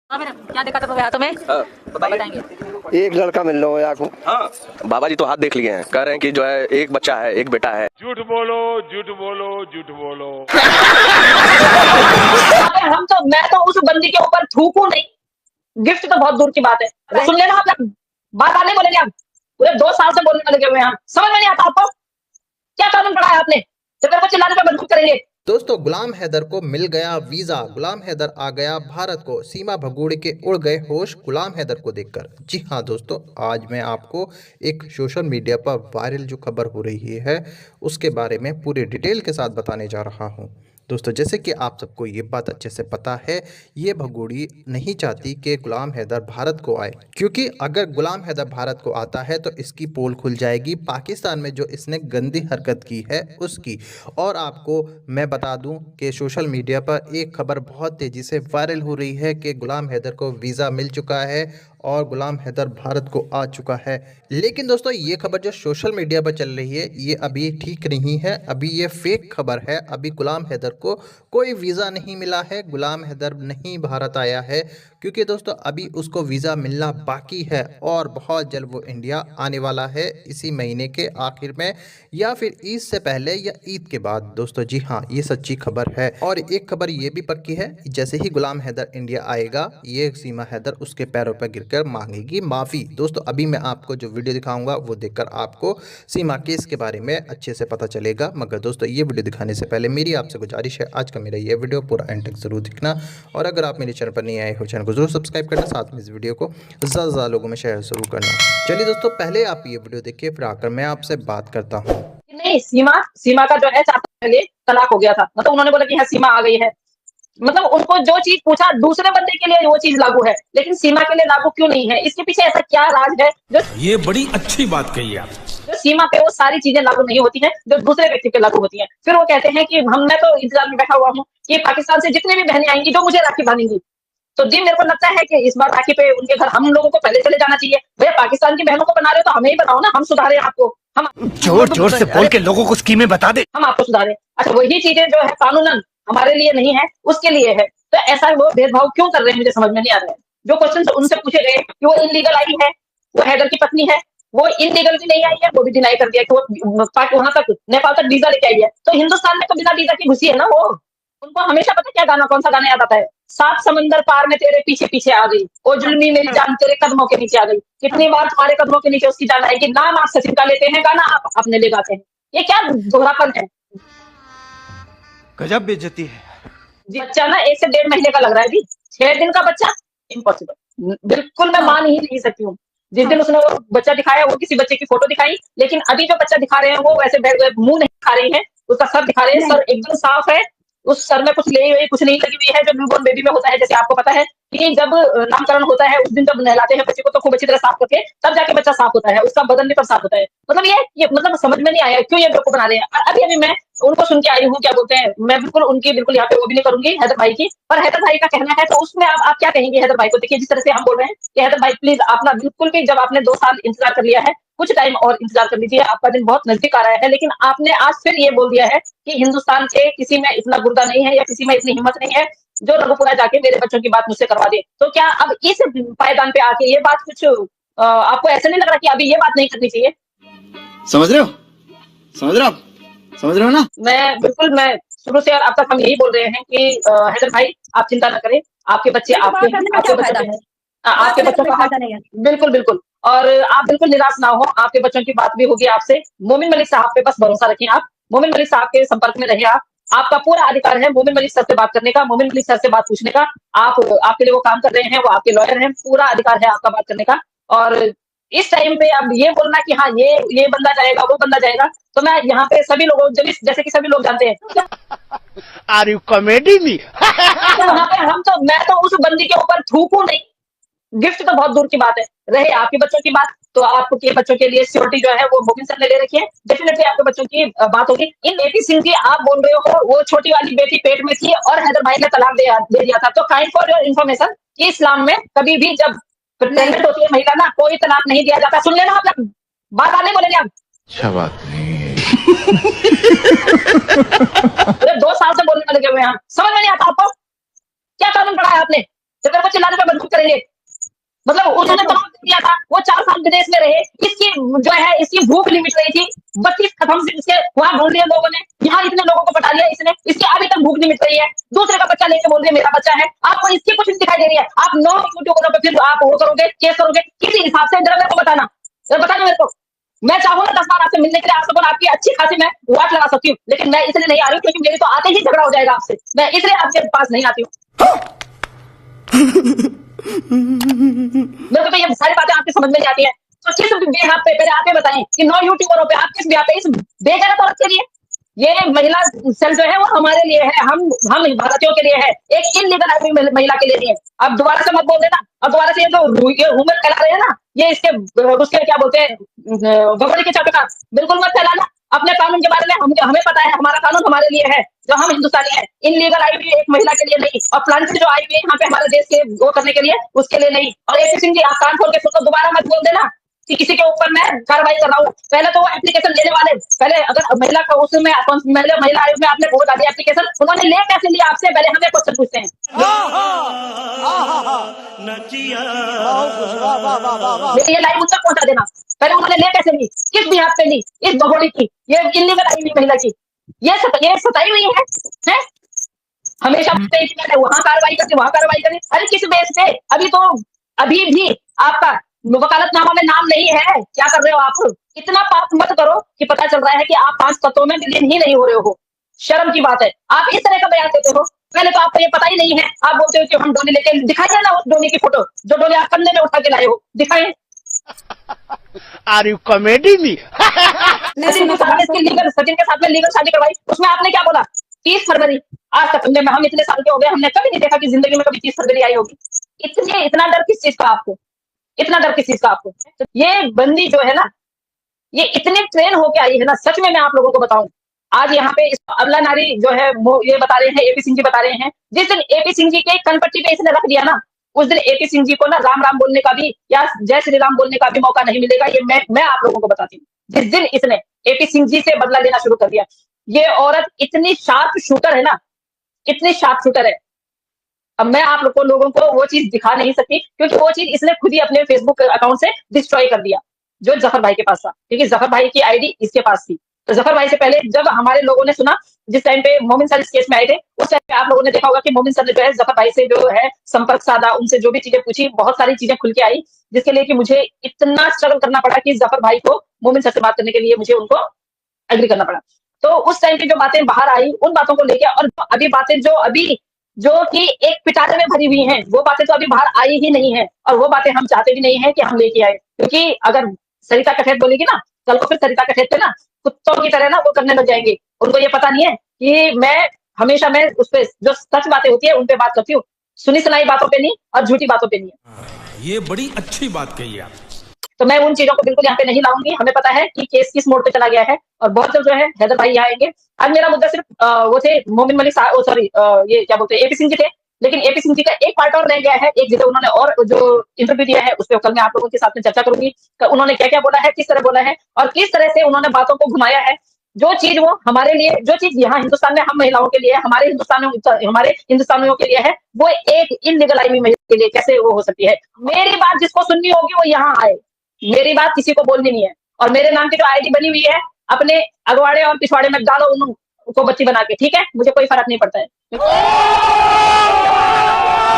क्या दिक्कत है तुम्हें? बताएंगे। एक लड़का मिल रहा है आपको। हाँ, बाबा जी तो हाथ देख लिए हैं, कह रहे हैं कि जो है एक बच्चा है, एक बेटा है। झूठ बोलो झूठ बोलो झूठ बोलो। मैं तो उस बंदी के ऊपर थूकू नहीं, गिफ्ट तो बहुत दूर की बात है। सुन लेना आप, बार बार नहीं बोलेंगे आप। पूरे 2 साल से बोलने लगे हुए हैं, समझ में नहीं आता आपको? क्या कानून पढ़ा है आपने जब मेरे को चिल्लाने पे बंदूक करेंगे? दोस्तों, गुलाम हैदर को मिल गया वीजा। गुलाम हैदर आ गया भारत को। सीमा भगोड़े के उड़ गए होश गुलाम हैदर को देखकर। जी हाँ दोस्तों, आज मैं आपको एक सोशल मीडिया पर वायरल जो खबर हो रही है उसके बारे में पूरी डिटेल के साथ बताने जा रहा हूँ। दोस्तों, जैसे कि आप सबको ये बात अच्छे से पता है, ये भगोड़ी नहीं चाहती कि गुलाम हैदर भारत को आए, क्योंकि अगर गुलाम हैदर भारत को आता है तो इसकी पोल खुल जाएगी पाकिस्तान में जो इसने गंदी हरकत की है उसकी। और आपको मैं बता दूं कि सोशल मीडिया पर एक खबर बहुत तेज़ी से वायरल हो रही है कि गुलाम हैदर को वीज़ा मिल चुका है और गुलाम हैदर भारत को आ चुका है। लेकिन दोस्तों, ये खबर जो सोशल मीडिया पर चल रही है ये अभी ठीक नहीं है, अभी ये फेक खबर है। अभी गुलाम हैदर को कोई वीज़ा नहीं मिला है, गुलाम हैदर नहीं भारत आया है, क्योंकि दोस्तों अभी उसको वीज़ा मिलना बाकी है और बहुत जल्द वो इंडिया आने वाला है, इसी महीने के आखिर में या फिर ईद से पहले या ईद के बाद। दोस्तों जी हाँ, ये सच्ची खबर है। और एक खबर ये भी पक्की है, जैसे ही गुलाम हैदर इंडिया आएगा ये सीमा हैदर उसके पैरों पर गिरकर मांगेगी माफ़ी। दोस्तों, अभी मैं आपको जो वीडियो दिखाऊंगा वो देखकर आपको सीमा केस के बारे में अच्छे से पता चलेगा। मगर दोस्तों, ये वीडियो दिखाने से पहले मेरी आपसे गुजारिश है, आज का मेरा ये वीडियो पूरा एंड तक जरूर देखना। और अगर आप मेरे चैनल पर नहीं आए हो, चैनल को जरूर सब्सक्राइब करना, साथ में इस वीडियो को ज़्यादा लोगों में शेयर जरूर करना। चलिए दोस्तों, पहले आप ये वीडियो देखिए, फिर आकर मैं आपसे बात करता हूँ। नहीं, सीमा का जो है 4 साल पहले तलाक हो गया था। मतलब उन्होंने बोला कि हाँ सीमा आ गई है, मतलब उनको जो चीज पूछा दूसरे बंदे के लिए वो चीज लागू है, लेकिन सीमा के लिए लागू क्यों नहीं है? इसके पीछे ऐसा क्या राज है जो ये बड़ी अच्छी बात कही आप। जो सीमा पे वो सारी चीजें लागू नहीं होती हैं जो दूसरे व्यक्ति पे लागू होती हैं? फिर वो कहते हैं कि मैं तो इंतजार में बैठा हुआ हूँ कि पाकिस्तान से जितनी भी बहनें आएंगी जो मुझे राखी बांधेंगी। तो जी मेरे को लगता है कि इस बार राखी पे उनके घर हम लोगों को पहले चले जाना चाहिए। भैया पाकिस्तान की बहनों को बना रहे हो तो हमें ही बनाओ ना, हम सुधारे आपको। हम जोर जोर से बोल के लोगों को स्कीमें बता दे। हम आपको सुधारे। अच्छा, वही चीजें जो है कानूनन हमारे लिए नहीं है, उसके लिए है। तो ऐसा वो भेदभाव क्यों कर रहे हैं मुझे समझ में नहीं आ रहा है। जो क्वेश्चन उनसे पूछे गए कि वो इनलीगल आई है, वो हैदर की पत्नी है, वो इनलीगल भी नहीं आई है, वो भी डिनाई कर दिया कि वो वहां तक नेपाल तक वीजा लेके आई है। तो हिंदुस्तान में तो बिना वीजा की घुसी है ना वो। उनको हमेशा पता क्या गाना, कौन सा गाना याद आता है? 7 समंदर पार में तेरे पीछे पीछे आ गई, ओ जुल्मी मेरी जान तेरे कदमों के नीचे आ गई। कितनी बार तुम्हारे कदमों के नीचे उसकी जान आएगी। नाम आप सचिन का लेते हैं, गाना आप अपने ले गाते हैं। ये क्या दोहरापन है? गजब बेइज्जती है। बच्चा ना 1 से 1.5 महीने का लग रहा है जी। 6 दिन का बच्चा, इम्पॉसिबल। बिल्कुल मैं मान ही नहीं सकती हूँ। जिस दिन उसने वो बच्चा दिखाया वो किसी बच्चे की फोटो दिखाई, लेकिन अभी जो बच्चा दिखा रहे हैं वो वैसे मुंह नहीं दिखा रही है, उसका सर दिखा रहे हैं। सर एकदम साफ है, उस सर में कुछ लगी हुई कुछ नहीं लगी हुई है जो न्यूबॉर्न बेबी में होता है। जैसे आपको पता है कि जब नामकरण होता है उस दिन जब नहलाते हैं बच्चे को तो खूब अच्छी तरह साफ करके तब जाके बच्चा साफ होता है, उसका बदन भी तब साफ होता है। मतलब ये मतलब समझ में नहीं आया क्यों ये बेवकूफ बना रहे हैं। अभी अभी मैं उनको सुन के आई हूँ, क्या बोलते हैं, मैं बिल्कुल यहाँ पे वो भी नहीं करूंगी हैदर भाई की, पर हैदर भाई का कहना है तो उसमें आप क्या कहेंगे हैदर भाई को? देखिए जिस तरह से हम बोल रहे हैं कि हैदर भाई प्लीज आप ना बिल्कुल भी, जब आपने 2 साल इंतजार कर लिया है, कुछ टाइम और इंतजार कर लीजिए, आपका दिन बहुत नजदीक आ रहा है। लेकिन आपने आज फिर ये बोल दिया है कि हिंदुस्तान के किसी में इतना गुर्दा नहीं है या किसी में इतनी हिम्मत नहीं है जो रघुपुरा जाके मेरे बच्चों की बात मुझसे करवा दे। तो क्या अब इस पायदान पे आके ये बात कुछ आपको ऐसा नहीं लग रहा कि अभी ये बात नहीं करनी चाहिए? समझ रहे हो? समझ रहे हो आप? समझ रहे हो ना? मैं शुरू से और अब तक हम यही बोल रहे हैं कि हैदर भाई आप चिंता न करें, आपके बच्चे आपके बच्चों का फायदा नहीं है। बिल्कुल बिल्कुल, और आप बिल्कुल निराश ना हो, आपके बच्चों की बात भी होगी आपसे। मोमिन मलिक साहब पे बस भरोसा रखिए आप, मोमिन मलिक साहब के संपर्क में रहिए आप। आपका पूरा अधिकार है मोमिन मलिक सर से बात करने का, मोमिन मलिक सर से बात पूछने का। आपके लिए वो काम कर रहे हैं, वो आपके लॉयर हैं, पूरा अधिकार है आपका बात करने का। और इस टाइम पे अब ये बोलना कि हाँ ये बंदा जाएगा वो बंदा जाएगा, तो मैं यहाँ पे सभी लोगों जैसे कि सभी लोग जानते हैं आर यू कॉमेडी मी? तो वहाँ पे मैं तो उस बंदी के ऊपर थूकू नहीं, गिफ्ट तो बहुत दूर की बात है। रहे आपके बच्चों की बात, तो आपके बच्चों के लिए सिक्योरिटी जो है वो मोबिन सर ने ले रखी है, डेफिनेटली आपके बच्चों की बात होगी। इन बेटी सिंह की आप बोल रहे हो वो छोटी वाली बेटी पेट में थी और हैदर भाई ने तलाक दे दिया था। तो काइंड फॉर योर इन्फॉर्मेशन कि इस्लाम में कभी भी जब प्रेग्नेंट होती है महिला ना, कोई तलाक नहीं दिया जाता। सुन लेना आप, बार बार नहीं बोलेंगे आप। अच्छा बात नहीं। पूरे 2 साल से बोलने लगे हुए हैं, समझ में नहीं आता आपको? क्या कानून पढ़ा है आपने? तो मेरे को चिल्लाने पे मजबूर करेंगे। मतलब उन्होंने तलाक दे दिया था, वो 4 साल विदेश में रहे, इसकी जो है इसकी भूख नहीं मिट रही थी, 32 कदम से इसके वहाँ ढूंढ लिया लोगों ने, यहाँ इतने लोगों को पटा लिया इसने, इसकी अभी तक भूख नहीं मिट रही है, दूसरे का बच्चा लेके बोल रही है मेरा बच्चा है, आपको इसकी कुछ नहीं दिखाई दे रही है, आप 9 यूट्यूबरों पे फिर आप वो करोगे, केस करोगे, किसी हिसाब से जरा मेरे को बताना, बता दो मेरे को। मैं चाहूँ ना 10 बार आपसे मिलने के लिए, आप लोगों आपकी अच्छी खासी मैं वाट लगा सकती हूँ, लेकिन मैं इसलिए नहीं आ रही हूँ क्योंकि मेरी तो आते ही झगड़ा हो जाएगा आपसे, मैं इसलिए आपके पास नहीं आती हूँ। मेरे को तो ये सारी बातें आपकी समझ में नहीं आती है। तो किस बेहाव पे पहले आप ये बताएं कि 9 यूट्यूबरों पे आप किस बेहाव पे इस बेगैरत औरत के लिए, ये महिला सेल जो है वो हमारे लिए है, हम भारतीयों के लिए है, एक इनलीगल आदमी महिला के लिए नहीं है। अब दोबारा से मत बोल देना, अब दोबारा से ये जो रूमर फैला रहे हैं ना, ये इसके उसके क्या बोलते हैं भगोड़ी के चक्कर, बिल्कुल मत फैलाना। अपने कानून के बारे में हमें पता है, हमारा कानून हमारे लिए है, जो हम हिंदुस्तानी है। इनलीगल आई हुई एक महिला के लिए नहीं, और प्लांट जो आई हुई है यहाँ पे हमारे देश के वो करने के लिए, उसके लिए नहीं। और एपी सिंह जी आप कान खोल के सुनो, दोबारा मत बोल देना कि किसी के ऊपर मैं कार्रवाई कर रहा हूँ। पहले तो वो एप्लीकेशन लेने वाले, पहले अगर महिला को उसमें महिला आयोग में आपने वो डाली एप्लीकेशन, उन्होंने ले कैसे लिया आपसे, पहले हमें क्वेश्चन पूछते हैं। ये लाइव उन तक पहुंचा देना, पहले उन्होंने ले कैसे ली, किस बिहार पे ली, इस भगोड़ी की, ये इनलीगल आई हुई महिला की, ये सताई हुई है? हमेशा वहां कार्रवाई करते, वहां कार्रवाई करें, अरे किस बेस पे? अभी भी आपका वकालतनामा में नाम नहीं है, क्या कर रहे हो आप? इतना पाप मत करो कि पता चल रहा है कि आप 5 तत्वों में विलीन ही नहीं हो रहे हो। शर्म की बात है, आप इस तरह का बयान देते हो। पहले तो आपको ये पता ही नहीं है, आप बोलते हो कि हम डोली लेके, दिखाइए ना उस डोली की फोटो, जो डोली आप कंधे में उठा के लाए हो, दिखाएं। Are you comedy me? Sachin के साथ में लीगल शादी करवाई, उसमें आपने क्या बोला? 30 फरवरी, आज तक हम इतने साल के हो गए, हमने कभी नहीं देखा कि जिंदगी में कभी 30 फरवरी आई होगी। इतना डर किस चीज का आपको? इतना डर किस चीज का आपको? तो ये बंदी जो है ना, ये इतने ट्रेन होके आई है ना, सच में मैं आप लोगों को बताऊं, आज यहाँ पे अबला नारी जो है वो ये बता रहे हैं, एपी सिंह जी बता रहे हैं, जिस दिन एपी सिंह जी के कनपट्टी पे इसने रख दिया ना, उस दिन एपी सिंह जी को ना राम राम बोलने का भी या जय श्री राम बोलने का भी मौका नहीं मिलेगा। ये मैं आप लोगों को बताती हूँ, जिस दिन इसने एपी सिंह जी से बदला लेना शुरू कर दिया। ये औरत इतनी शार्प शूटर है ना, इतनी शार्प शूटर है। अब मैं आप लोगों को वो चीज दिखा नहीं सकती, क्योंकि वो चीज इसने खुद ही अपने फेसबुक अकाउंट से डिस्ट्रॉय कर दिया, जो जफर भाई के पास था, क्योंकि जफर भाई की आईडी इसके पास थी। तो जफर भाई से पहले जब हमारे लोगों ने सुना, जिस टाइम पे मोमिन सर इस केस में आए थे, उस टाइम पे आप लोगों ने देखा होगा कि मोमिन सर ने जो है जफर भाई से जो है संपर्क साधा, उनसे जो भी चीजें पूछी, बहुत सारी चीजें खुल के आई, जिसके लिए कि मुझे इतना स्ट्रगल करना पड़ा कि जफर भाई को मोमिन सर से बात करने के लिए मुझे उनको एग्री करना पड़ा। तो उस टाइम पे जो बातें बाहर आई, उन बातों को लेकर, और अभी बातें जो कि एक पिटारे में भरी हुई हैं, वो बातें तो अभी बाहर आई ही नहीं है, और वो बातें हम चाहते भी नहीं है कि हम लेके आए, क्योंकि अगर सरिता कठेत बोलेगी ना, कल को फिर सरिता कठेत पे ना कुत्तों की तरह ना वो करने लग जाएंगे। उनको ये पता नहीं है कि मैं उस पे जो सच बातें होती है उन पे बात करती हूँ, सुनी सुनाई बातों पे नहीं और झूठी बातों पे नहीं। ये बड़ी अच्छी बात कही आप। तो मैं उन चीजों को बिल्कुल यहाँ पे नहीं लाऊंगी। हमें पता है कि केस किस मोड़ पे चला गया है, और बहुत जल्द जो है हैदर भाई यहाँ आएंगे। आज मेरा मुद्दा सिर्फ वो थे मोमिन मलिक साहब, सॉरी ये क्या बोलते हैं, एपी सिंह जी थे, लेकिन एपी सिंह जी का एक पार्ट और रह गया है, एक जगह उन्होंने और जो इंटरव्यू दिया है उस पर कल मैं आप लोगों के साथ में चर्चा करूंगी, उन्होंने क्या क्या बोला है, किस तरह बोला है, और किस तरह से उन्होंने बातों को घुमाया है। जो चीज वो हमारे लिए, जो चीज यहाँ हिंदुस्तान में हम महिलाओं के लिए, हमारे हिंदुस्तानियों के लिए है, वो एक इनलीगल आई हुई महिला के लिए कैसे वो हो सकती है। मेरी बात जिसको सुननी होगी वो यहाँ आए, मेरी बात किसी को बोलनी नहीं है। और मेरे नाम की जो आईडी बनी हुई है, अपने अगवाड़े और पिछवाड़े में डालो उनको बच्ची बना के, ठीक है, मुझे कोई फर्क नहीं पड़ता है,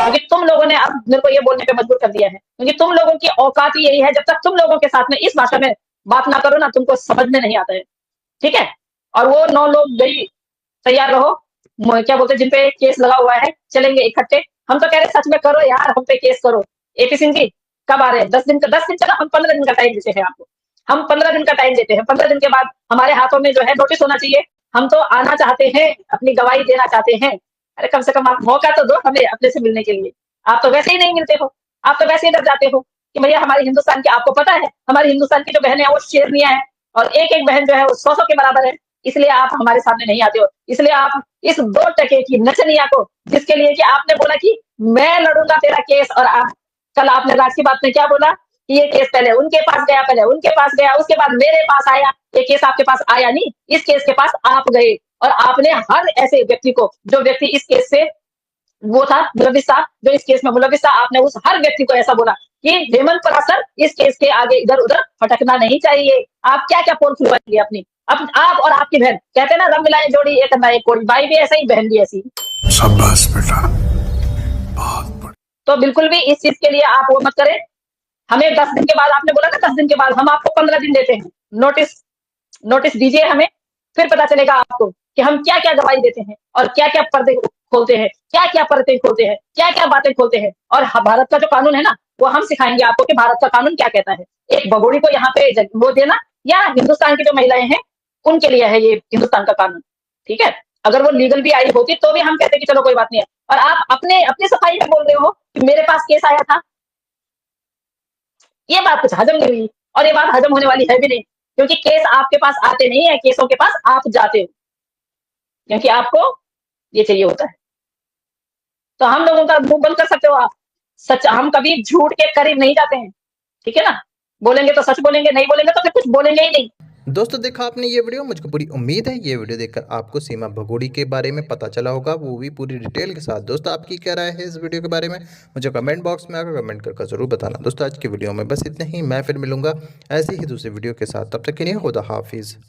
क्योंकि तुम लोगों ने अब मेरे को ये बोलने पे मजबूर कर दिया है, क्योंकि तुम लोगों की औकात ही यही है, जब तक तुम लोगों के साथ में इस भाषा में बात ना करो ना, तुमको समझ में नहीं आता है, ठीक है। और वो 9 लोग गई, तैयार रहो, क्या बोलते हैं, जिन पे केस लगा हुआ है, चलेंगे इकट्ठे। हम तो कह रहे सच में करो यार, हम पे केस करो। एपी सिंह जी कब आ रहे हैं? 10 दिन चलो, हम 15 दिन का टाइम देते हैं आपको, हम 15 दिन का टाइम देते हैं। 15 दिन के बाद हमारे हाथों में जो है नोटिस होना चाहिए। हम तो आना चाहते हैं, अपनी गवाही देना चाहते हैं। अरे कम से कम आप मौका तो दो हमें अपने से मिलने के लिए। आप तो वैसे ही नहीं मिलते हो, आप तो वैसे ही डर जाते हो कि भैया हमारे हिंदुस्तान की, आपको पता है हमारी हिंदुस्तान की जो बहनें हैं वो शेरनियां हैं, और एक एक बहन जो है वो 100 के बराबर है। इसलिए आप हमारे सामने नहीं आते हो, इसलिए आप इस 2 टके की नचनिया को, जिसके लिए कि आपने बोला कि मैं लड़ूंगा तेरा केस, और आप कल आपने राज की बात में क्या बोला कि ये केस पहले उनके पास गया, पहले उनके पास गया, उसके बाद मेरे पास आया। ये केस आपके पास आया नहीं, इस केस के पास आप गए, और आपने हर ऐसे व्यक्ति को, जो व्यक्ति इस केस से वो था मुलविस साहब, जो इस केस में मुलविस था। आपने उस हर व्यक्ति को ऐसा बोला कि हेमंत परासर इस केस के आगे इधर-उधर भटकना नहीं चाहिए। आप क्या-क्या पोल खुलवाएंगे अपनी? अब आप और आपकी बहन कहते हैं ना, रब मिलाए जोड़ी एक अंधा एक कोड़ी। भाई भी ऐसा ही, बहन भी ऐसी। शाबाश बेटा, बहुत बढ़िया। तो बिल्कुल भी इस चीज के लिए आप वो मत करें। हमें 10 दिन के बाद, आपने बोला ना 10 दिन के बाद, हम आपको 15 दिन देते हैं नोटिस दीजिए हमें। फिर पता चलेगा आपको कि हम क्या-क्या गवाही देते हैं और क्या-क्या पर्दे खोलते हैं, क्या-क्या परतें खोलते हैं, क्या-क्या बातें खोलते हैं। और भारत का जो कानून है ना, वो हम सिखाएंगे आपको कि भारत का कानून क्या कहता है। एक भगोड़ी को यहाँ पे वो देना, या हिंदुस्तान की जो महिलाएं हैं उनके लिए है ये हिंदुस्तान का कानून, ठीक है। अगर वो लीगल भी आई होती तो भी हम कहते कि चलो कोई बात नहीं है। और आप अपनी सफाई में बोल रहे हो कि मेरे पास केस आया था। ये बात कुछ हजम नहीं हुई, और ये बात हजम होने वाली है भी नहीं, क्योंकि केस आपके पास आते नहीं है, केसों के पास आप जाते हो, क्योंकि आपको ये चाहिए होता है। तो हम लोगों का मुंह बंद कर सकते हो आप। सच, हम कभी झूठ के करीब नहीं जाते हैं, ठीक है ना। बोलेंगे तो सच बोलेंगे, नहीं बोलेंगे तो फिर कुछ बोलेंगे ही नहीं। दोस्तों देखा आपने ये वीडियो, मुझको पूरी उम्मीद है ये वीडियो देखकर आपको सीमा भगोड़ी के बारे में पता चला होगा, वो भी पूरी डिटेल के साथ। दोस्तों आपकी क्या राय है इस वीडियो के बारे में, मुझे कमेंट बॉक्स में आकर कमेंट करके ज़रूर बताना। दोस्तों आज की वीडियो में बस इतना ही, मैं फिर मिलूंगा ऐसे ही दूसरी वीडियो के साथ, तब तक के लिए खुदा हाफिज़।